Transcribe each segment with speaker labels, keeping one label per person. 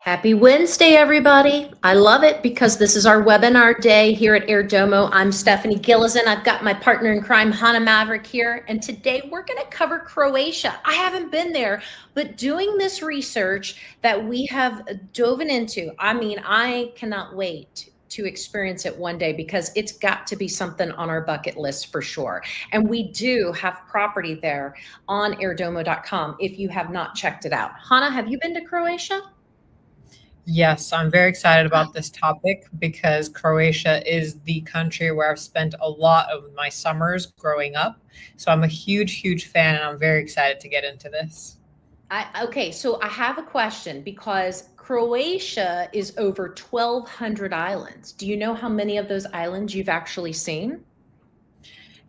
Speaker 1: Happy Wednesday, everybody. I love it because this is our webinar day here at Airdomo. I'm Stephanie Gillison. I've got my partner in crime, Hannah Maverick here. And today we're going to cover Croatia. I haven't been there, but doing this research that we have dove into, I cannot wait to experience it one day because it's got to be something on our bucket list for sure. And we do have property there on airdomo.com if you have not checked it out. Hannah, have you been to Croatia?
Speaker 2: Yes, I'm very excited about this topic because Croatia is the country where I've spent a lot of my summers growing up. So I'm a huge, huge fan and I'm very excited to get into this.
Speaker 1: Okay, so I have a question because Croatia is over 1,200 islands. Do you know how many of those islands you've actually seen?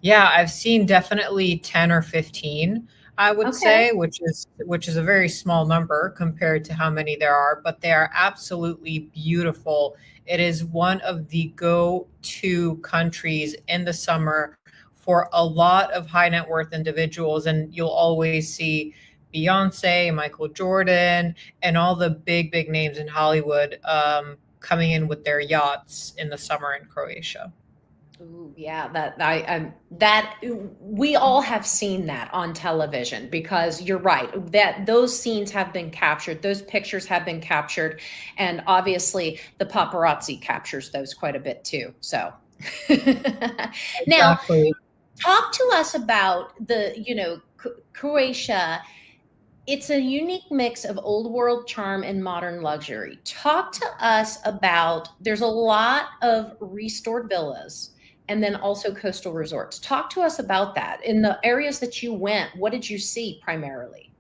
Speaker 2: Yeah, I've seen definitely 10 or 15, I would
Speaker 1: Okay.
Speaker 2: say, which is a very small number compared to how many there are, but they are absolutely beautiful. It is one of the go-to countries in the summer for a lot of high net worth individuals, and you'll always see Beyonce, Michael Jordan, and all the big, big names in Hollywood coming in with their yachts in the summer in Croatia.
Speaker 1: Ooh, yeah, that we all have seen that on television because you're right that those scenes have been captured, those pictures have been captured, and obviously the paparazzi captures those quite a bit too. So now
Speaker 2: Exactly.
Speaker 1: talk to us about Croatia. It's a unique mix of old world charm and modern luxury. Talk to us about, there's a lot of restored villas and then also coastal resorts. Talk to us about that. In the areas that you went, what did you see primarily?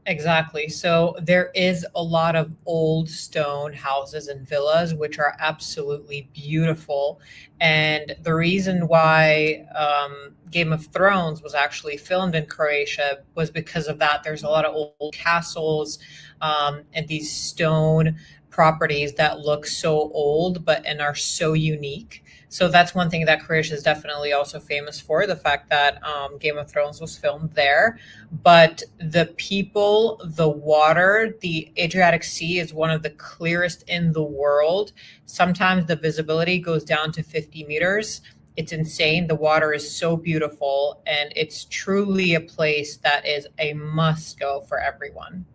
Speaker 2: Exactly. So there is a lot of old stone houses and villas, which are absolutely beautiful. And the reason why Game of Thrones was actually filmed in Croatia was because of that. There's a lot of old castles and these stone properties that look so old, but and are so unique. So that's one thing that Croatia is definitely also famous for, the fact that Game of Thrones was filmed there. But the people, the water, the Adriatic Sea is one of the clearest in the world. Sometimes the visibility goes down to 50 meters. It's insane. The water is so beautiful, and it's truly a place that is a must go for everyone.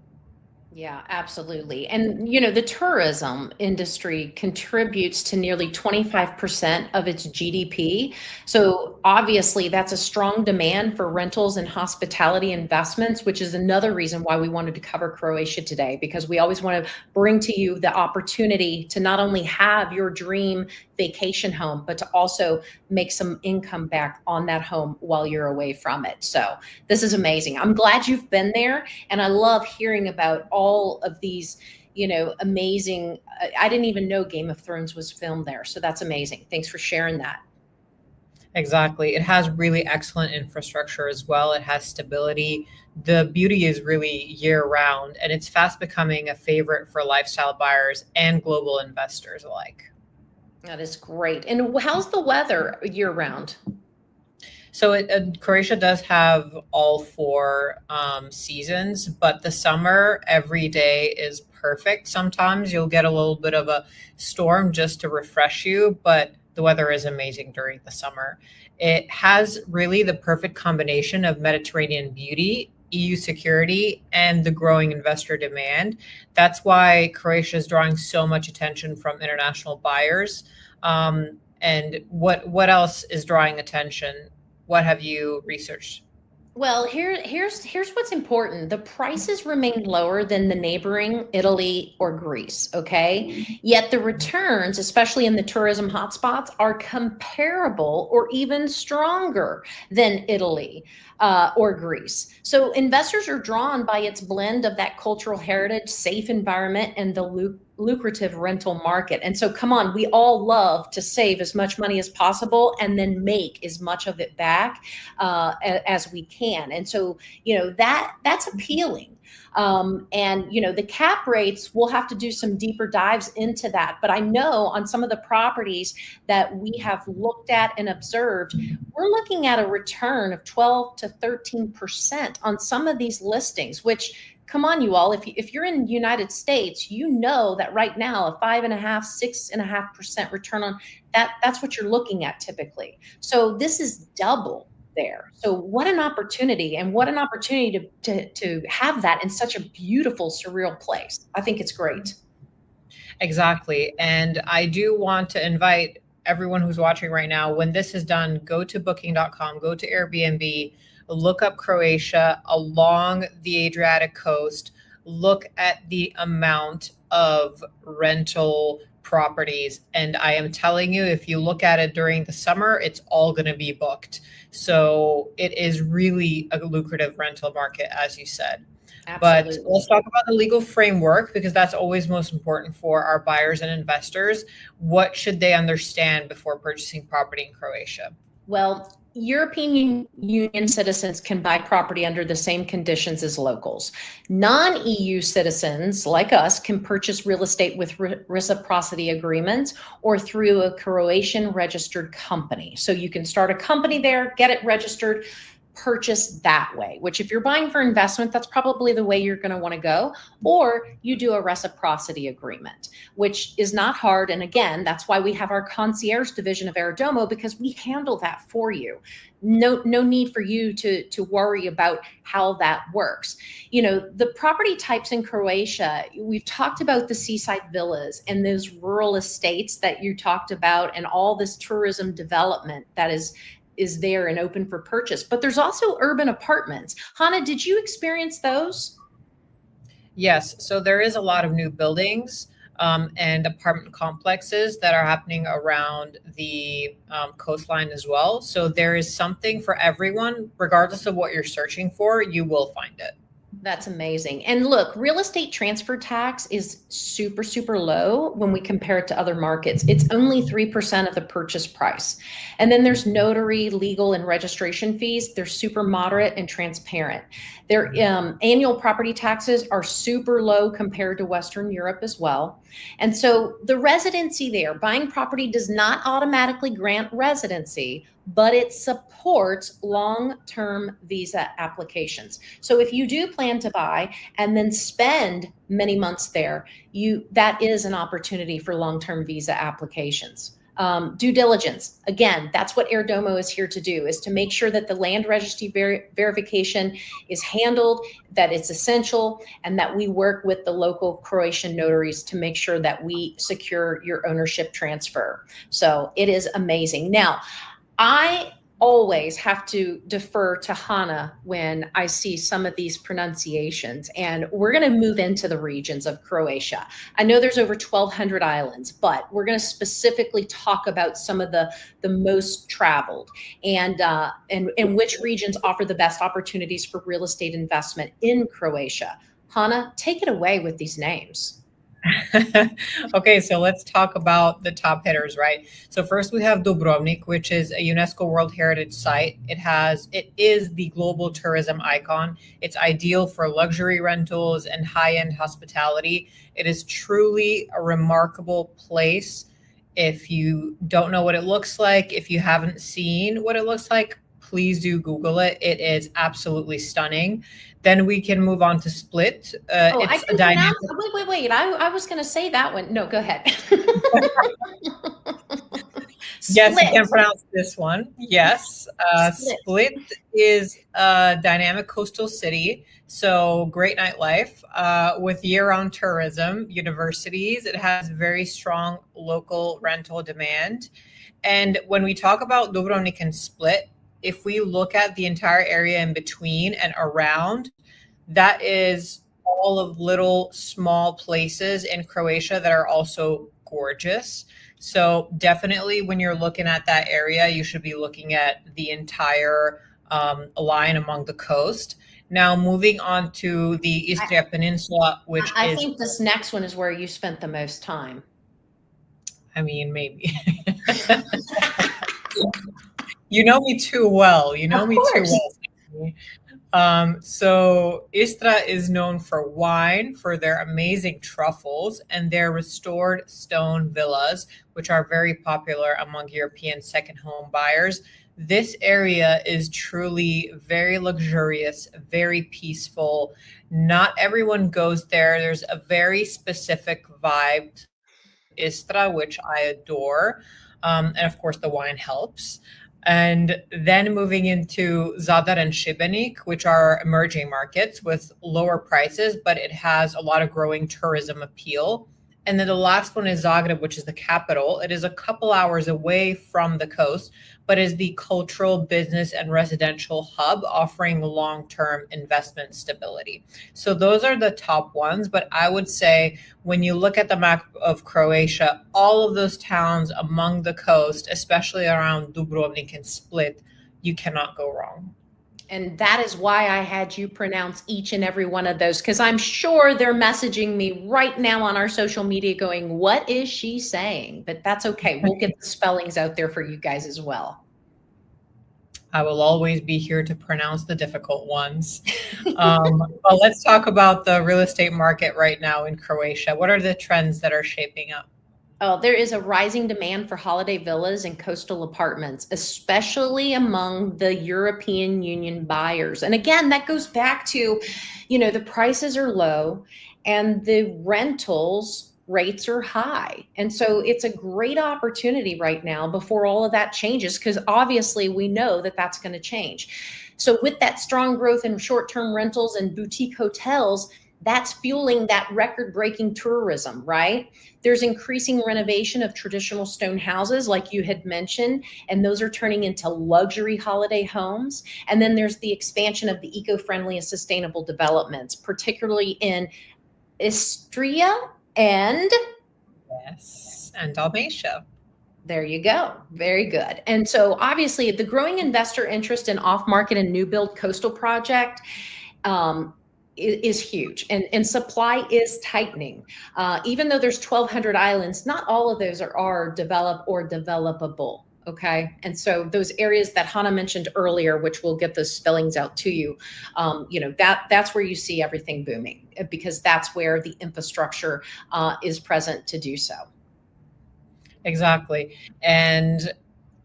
Speaker 1: Yeah, absolutely. And, the tourism industry contributes to nearly 25% of its GDP. So obviously, that's a strong demand for rentals and hospitality investments, which is another reason why we wanted to cover Croatia today, because we always want to bring to you the opportunity to not only have your dream vacation home, but to also make some income back on that home while you're away from it. So this is amazing. I'm glad you've been there. And I love hearing about all of these, amazing. I didn't even know Game of Thrones was filmed there. So that's amazing. Thanks for sharing that.
Speaker 2: Exactly. It has really excellent infrastructure as well. It has stability. The beauty is really year round, and it's fast becoming a favorite for lifestyle buyers and global investors alike.
Speaker 1: That is great. And how's the weather year round?
Speaker 2: So Croatia does have all four seasons, but the summer every day is perfect. Sometimes you'll get a little bit of a storm just to refresh you, but the weather is amazing during the summer. It has really the perfect combination of Mediterranean beauty, EU security, and the growing investor demand. That's why Croatia is drawing so much attention from international buyers. And what else is drawing attention? What have you researched?
Speaker 1: Well, here's what's important. The prices remain lower than the neighboring Italy or Greece, okay? Yet the returns, especially in the tourism hotspots, are comparable or even stronger than Italy or Greece. So investors are drawn by its blend of that cultural heritage, safe environment, and the lucrative rental market. And so, come on, we all love to save as much money as possible and then make as much of it back as we can. And so, that's appealing. And the cap rates, we'll have to do some deeper dives into that. But I know on some of the properties that we have looked at and observed, we're looking at a return of 12 to 13% on some of these listings, which come on, you all, if you're in the United States, you know that right now a 5.5, 6.5% return on that's what you're looking at typically. So this is double there. So what an opportunity, and what an opportunity to have that in such a beautiful, surreal place. I think it's great.
Speaker 2: Exactly. And I do want to invite everyone who's watching right now, when this is done, go to booking.com, go to Airbnb, look up Croatia along the Adriatic coast, look at the amount of rental properties. And I am telling you, if you look at it during the summer, it's all going to be booked. So it is really a lucrative rental market, as you said. But
Speaker 1: Absolutely.
Speaker 2: let's talk about the legal framework, because that's always most important for our buyers and investors. What should they understand before purchasing property in Croatia?
Speaker 1: Well, European Union citizens can buy property under the same conditions as locals. Non-EU citizens like us can purchase real estate with reciprocity agreements or through a Croatian registered company. So you can start a company there, get it registered, purchase that way, which if you're buying for investment, that's probably the way you're going to want to go. Or you do a reciprocity agreement, which is not hard. And again, that's why we have our concierge division of Aerodomo, because we handle that for you. No need for you to worry about how that works. You know, the property types in Croatia, we've talked about the seaside villas and those rural estates that you talked about, and all this tourism development that is there and open for purchase. But there's also urban apartments. Hannah, did you experience those?
Speaker 2: Yes, so there is a lot of new buildings and apartment complexes that are happening around the coastline as well. So there is something for everyone, regardless of what you're searching for, you will find it.
Speaker 1: That's amazing. And look, real estate transfer tax is super, super low when we compare it to other markets. It's only 3% of the purchase price. And then there's notary, legal, and registration fees. They're super moderate and transparent. Their annual property taxes are super low compared to Western Europe as well. And so the residency there, buying property does not automatically grant residency, but it supports long-term visa applications. So if you do plan to buy and then spend many months there, that is an opportunity for long-term visa applications. Due diligence, again, that's what Airdomo is here to do, is to make sure that the land registry verification is handled, that it's essential, and that we work with the local Croatian notaries to make sure that we secure your ownership transfer. So it is amazing. Now, I always have to defer to Hannah when I see some of these pronunciations, and we're going to move into the regions of Croatia. I know there's over 1,200 islands, but we're going to specifically talk about some of the most traveled and which regions offer the best opportunities for real estate investment in Croatia. Hannah, take it away with these names.
Speaker 2: Okay, so let's talk about the top hitters, right? So first we have Dubrovnik, which is a UNESCO World Heritage Site. It is the global tourism icon. It's ideal for luxury rentals and high-end hospitality. It is truly a remarkable place. If you don't know what it looks like, if you haven't seen what it looks like, please do Google it. It is absolutely stunning. Then we can move on to Split.
Speaker 1: Oh, I
Speaker 2: It's a
Speaker 1: can
Speaker 2: dynamic.
Speaker 1: pronounce. Wait. I was going to say that one. No, go ahead.
Speaker 2: Yes, you
Speaker 1: Split.
Speaker 2: can pronounce this one. Yes.
Speaker 1: Split.
Speaker 2: Split is a dynamic coastal city. So great nightlife with year-round tourism, universities. It has very strong local rental demand. And when we talk about Dubrovnik and Split, if we look at the entire area in between and around, that is all of little small places in Croatia that are also gorgeous. So definitely when you're looking at that area, you should be looking at the entire line along the coast. Now moving on to the Istria Peninsula, which
Speaker 1: I
Speaker 2: is,
Speaker 1: think this next one is where you spent the most time.
Speaker 2: I mean, maybe. You know me too well. You know
Speaker 1: Of
Speaker 2: me too
Speaker 1: course.
Speaker 2: well. So Istra is known for wine, for their amazing truffles, and their restored stone villas, which are very popular among European second home buyers. This area is truly very luxurious, very peaceful. Not everyone goes there. There's a very specific vibe Istra, which I adore. And of course, the wine helps. And then moving into Zadar and Šibenik, which are emerging markets with lower prices, but it has a lot of growing tourism appeal. And then the last one is Zagreb, which is the capital. It is a couple hours away from the coast, but is the cultural, business, and residential hub offering long term investment stability. So those are the top ones. But I would say when you look at the map of Croatia, all of those towns among the coast, especially around Dubrovnik and Split, you cannot go wrong.
Speaker 1: And that is why I had you pronounce each and every one of those, because I'm sure they're messaging me right now on our social media going, what is she saying? But that's okay. We'll get the spellings out there for you guys as well.
Speaker 2: I will always be here to pronounce the difficult ones. But let's talk about the real estate market right now in Croatia. What are the trends that are shaping up?
Speaker 1: Oh, there is a rising demand for holiday villas and coastal apartments, especially among the European Union buyers. And again, that goes back to, the prices are low and the rentals rates are high. And so it's a great opportunity right now before all of that changes, because obviously we know that that's going to change. So with that strong growth in short-term rentals and boutique hotels, that's fueling that record-breaking tourism, right? There's increasing renovation of traditional stone houses, like you had mentioned, and those are turning into luxury holiday homes. And then there's the expansion of the eco-friendly and sustainable developments, particularly in Istria and
Speaker 2: Yes, and Dalmatia.
Speaker 1: there you go. Very good. And so obviously the growing investor interest in off-market and new build coastal project is huge, and supply is tightening. Even though there's 1,200 islands, not all of those are developed or developable. Okay. And so those areas that Hannah mentioned earlier, which we'll get those spellings out to you, that's where you see everything booming, because that's where the infrastructure is present to do so.
Speaker 2: Exactly. And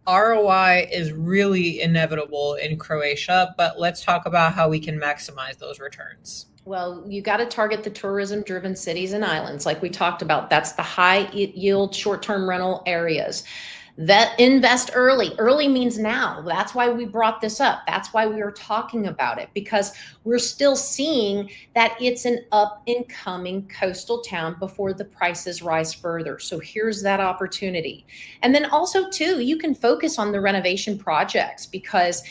Speaker 2: ROI is really inevitable in Croatia, but let's talk about how we can maximize those returns.
Speaker 1: Well, you got to target the tourism driven cities and islands, like we talked about. That's the high yield short term rental areas. That invest early. Early means now. That's why we brought this up. That's why we are talking about it, because we're still seeing that it's an up and coming coastal town before the prices rise further. So here's that opportunity. And then also too, you can focus on the renovation projects, because,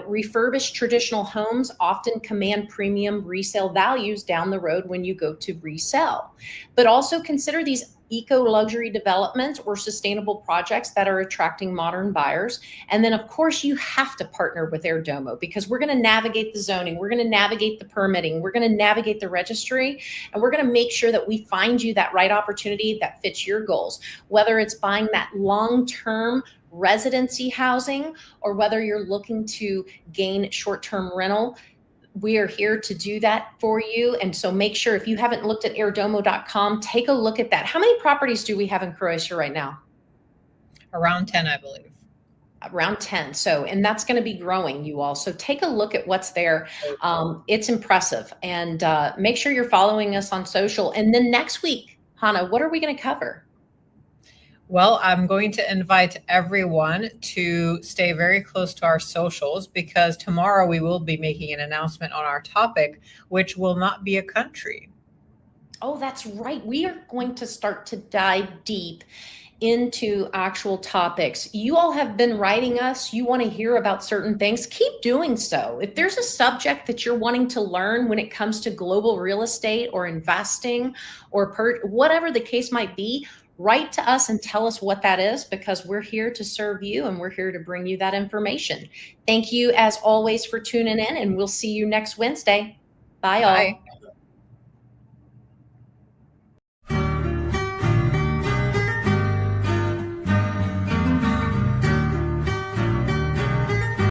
Speaker 1: refurbished traditional homes often command premium resale values down the road when you go to resell. But also consider these eco luxury developments or sustainable projects that are attracting modern buyers. And then of course you have to partner with Airdomo, because we're going to navigate the zoning, we're going to navigate the permitting, we're going to navigate the registry, and we're going to make sure that we find you that right opportunity that fits your goals, whether it's buying that long-term residency housing or whether you're looking to gain short-term rental. We are here to do that for you. And so make sure, if you haven't looked at airdomo.com, take a look at that. How many properties do we have in Croatia right now?
Speaker 2: Around 10, I believe.
Speaker 1: Around 10. So, and that's going to be growing, you all. So take a look at what's there. It's impressive. And make sure you're following us on social. And then next week, Hannah, what are we going to cover?
Speaker 2: Well, I'm going to invite everyone to stay very close to our socials, because tomorrow we will be making an announcement on our topic, which will not be a country.
Speaker 1: Oh, that's right. We are going to start to dive deep into actual topics. You all have been writing us. You want to hear about certain things. Keep doing so. If there's a subject that you're wanting to learn when it comes to global real estate or investing or whatever the case might be, write to us and tell us what that is, because we're here to serve you and we're here to bring you that information. Thank you as always for tuning in, and we'll see you next Wednesday. Bye all.
Speaker 2: Bye.